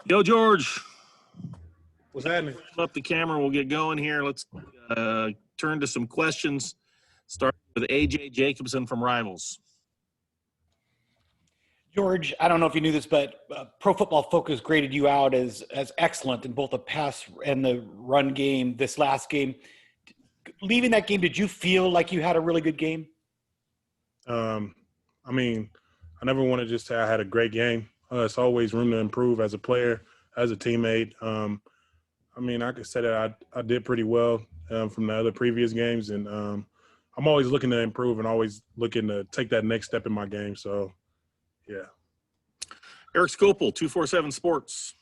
Yo, George, What's happening? up the camera. We'll get going here. Let's turn to some questions. Start with AJ Jacobson from Rivals. George, I don't know if you knew this, but Pro Football Focus graded you out as excellent in both the pass and the run game this last game. Leaving that game, did you feel like you had a really good game? I mean, I never want to just say I had a great game. It's always room to improve as a player, as a teammate. I mean, I could say that I did pretty well from the other previous games, and I'm always looking to improve and always looking to take that next step in my game. So, yeah. Eric Skopel, 247 Sports.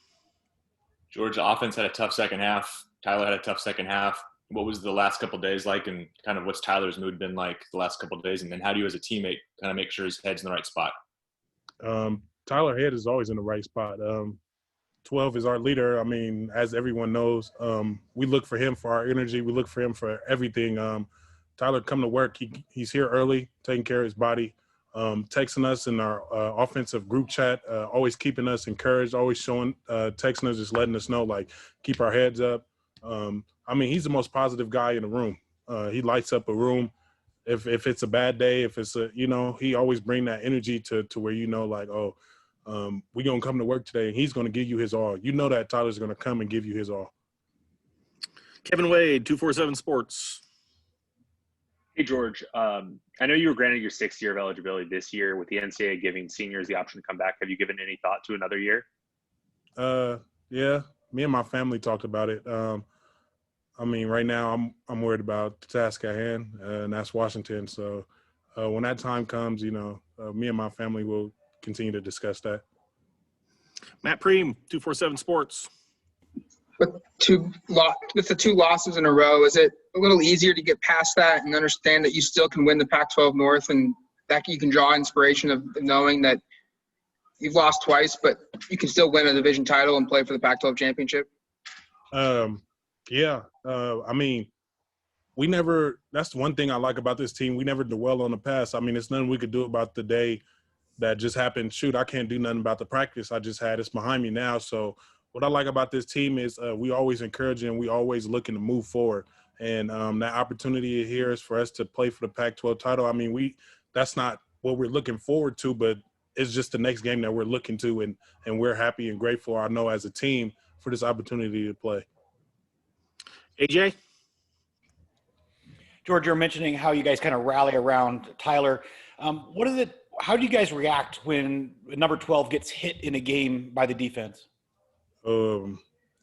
George, the offense had a tough second half. Tyler had a tough second half. What was the last couple of days like, and kind of what's Tyler's mood been like the last couple of days? And then how do you as a teammate kind of make sure his head's in the right spot? Tyler Head is always in the right spot. 12 is our leader. I mean, as everyone knows, we look for him for our energy. We look for him for everything. Tyler come to work. He's here early, taking care of his body, texting us in our offensive group chat, always keeping us encouraged, always showing, texting us, just letting us know, like, keep our heads up. I mean, he's the most positive guy in the room. He lights up a room. If it's a bad day, if it's he always bring that energy to where like, we're going to come to work today and he's going to give you his all. You know that Tyler's going to come and give you his all. Kevin Wade, 247 Sports. Hey, George. I know you were granted your 6th year of eligibility this year with the NCAA giving seniors the option to come back. Have you given any thought to another year? Yeah. Me and my family talked about it. I mean, right now I'm worried about the task at hand, and that's Washington. So when that time comes, me and my family will continue to discuss that. Matt Preem, 247 Sports. With the 2 losses in a row, is it a little easier to get past that and understand that you still can win the Pac-12 North, and that you can draw inspiration of knowing that you've lost twice, but you can still win a division title and play for the Pac-12 championship? Yeah. I mean, that's one thing I like about this team. We never dwell on the past. I mean, it's nothing we could do about the day that just happened. Shoot, I can't do nothing about the practice I just had. It's behind me now. So what I like about this team is we always encourage and we always looking to move forward. And that opportunity here is for us to play for the Pac-12 title. I mean, that's not what we're looking forward to, but it's just the next game that we're looking to, and we're happy and grateful, I know, as a team for this opportunity to play. AJ? George, you're mentioning how you guys kind of rally around Tyler. How do you guys react when number 12 gets hit in a game by the defense? I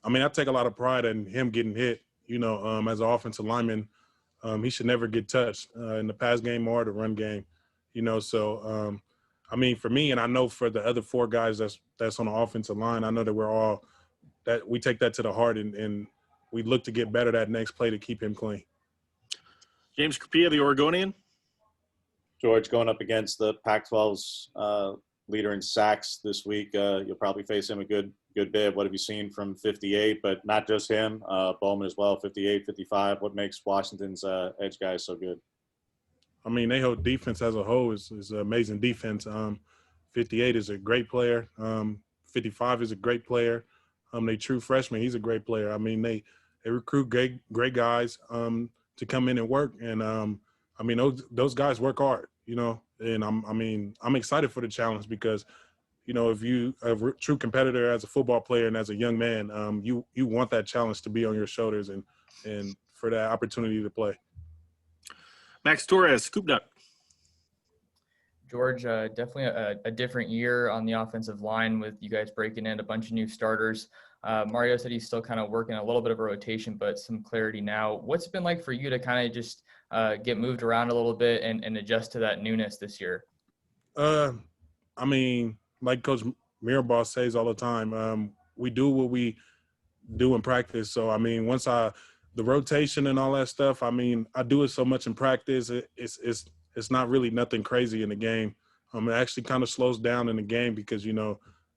mean, I take a lot of pride in him getting hit. As an offensive lineman, he should never get touched in the pass game or the run game. So I mean, for me, and I know for the other 4 guys that's on the offensive line, I know that we take that to the heart and we look to get better that next play to keep him clean. James Crepea, the Oregonian. George, going up against the Pac-12's leader in sacks this week, you'll probably face him a good bit. What have you seen from 58? But not just him, Bowman as well, 58, 55. What makes Washington's edge guys so good? I mean, they hold defense as a whole is an amazing defense. 58 is a great player. 55 is a great player. They true freshman. He's a great player. I mean, they recruit great guys to come in and work. And, I mean, those guys work hard, and I'm excited for the challenge because, if you are a true competitor as a football player and as a young man, you want that challenge to be on your shoulders and for that opportunity to play. Max Torres, Scoop Duck. George, definitely a different year on the offensive line with you guys breaking in a bunch of new starters. Mario said he's still kind of working a little bit of a rotation, but some clarity now. What's it been like for you to kind of just get moved around a little bit and adjust to that newness this year? I mean, like Coach Mirabal says all the time, we do what we do in practice. So, I mean, the rotation and all that stuff, I mean, I do it so much in practice. It's not really nothing crazy in the game. It actually kind of slows down in the game because,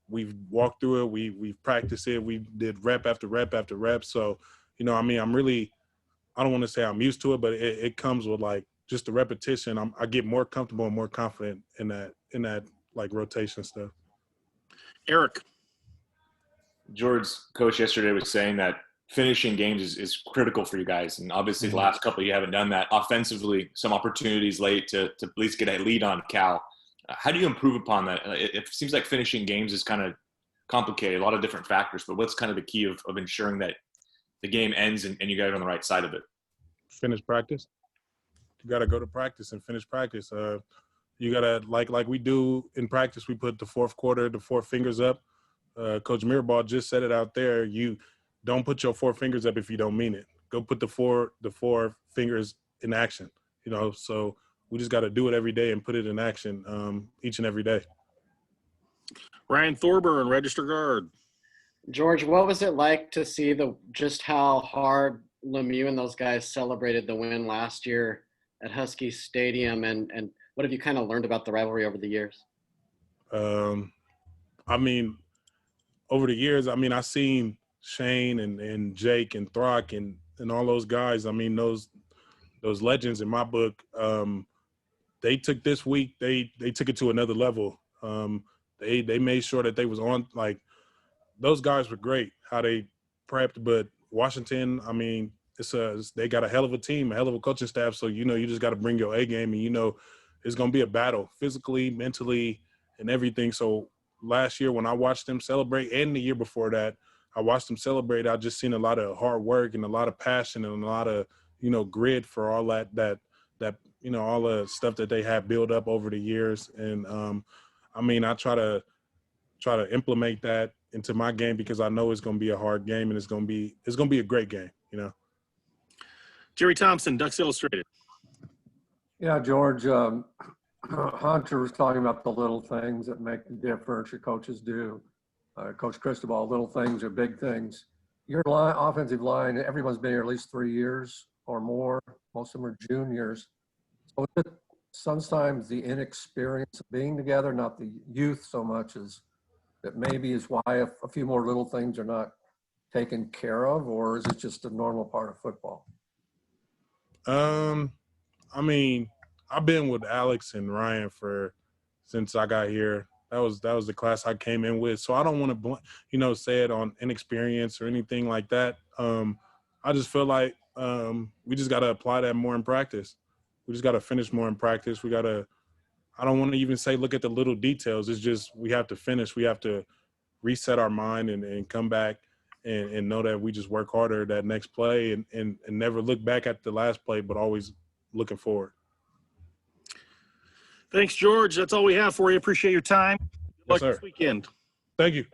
we've walked through it. We've practiced it. We did rep after rep after rep. So, I mean, I don't want to say I'm used to it, but it comes with like just the repetition. I get more comfortable and more confident in that like rotation stuff. Eric. George's coach yesterday was saying that finishing games is critical for you guys. And obviously the last couple, you haven't done that. Offensively, some opportunities late to at least get a lead on Cal. How do you improve upon that? It seems like finishing games is kind of complicated, a lot of different factors, but what's kind of the key of ensuring that the game ends and you guys are on the right side of it? Finish practice. You got to go to practice and finish practice. You got to, like we do in practice, we put the fourth quarter, the four fingers up. Coach Mirabal just said it out there. You don't put your four fingers up if you don't mean it. Go put the four fingers in action, so we just got to do it every day and put it in action each and every day. Ryan Thorburn, register guard. George, what was it like to see just how hard Lemieux and those guys celebrated the win last year at Husky Stadium, and what have you kind of learned about the rivalry over the years? I mean, over the years, I've seen Shane and Jake and Throck and all those guys. I mean, those legends in my book, they took this week, they took it to another level. They made sure that they was on, like, those guys were great, how they prepped, but Washington, they got a hell of a team, a hell of a coaching staff, so, you just got to bring your A game, and, it's going to be a battle physically, mentally, and everything. So last year when I watched them celebrate, and the year before that, I watched them celebrate, I just seen a lot of hard work and a lot of passion and a lot of, grit for all that all the stuff that they have built up over the years. And, I try to implement that into my game because I know it's going to be a hard game and it's going to be a great game, Jerry Thompson, Ducks Illustrated. Yeah, George, Hunter was talking about the little things that make the difference your coaches do. Coach Cristobal, little things are big things. Your offensive line, everyone's been here at least 3 years or more. Most of them are juniors. So sometimes the inexperience of being together, not the youth so much as that maybe is why a few more little things are not taken care of, or is it just a normal part of football? I've been with Alex and Ryan since I got here. That was the class I came in with. So I don't want to, say it on inexperience or anything like that. I just feel like we just got to apply that more in practice. We just got to finish more in practice. I don't want to even say look at the little details. It's just we have to finish. We have to reset our mind and come back and know that we just work harder that next play and never look back at the last play, but always looking forward. Thanks, George. That's all we have for you. Appreciate your time. Good luck Yes, sir. this weekend. Thank you.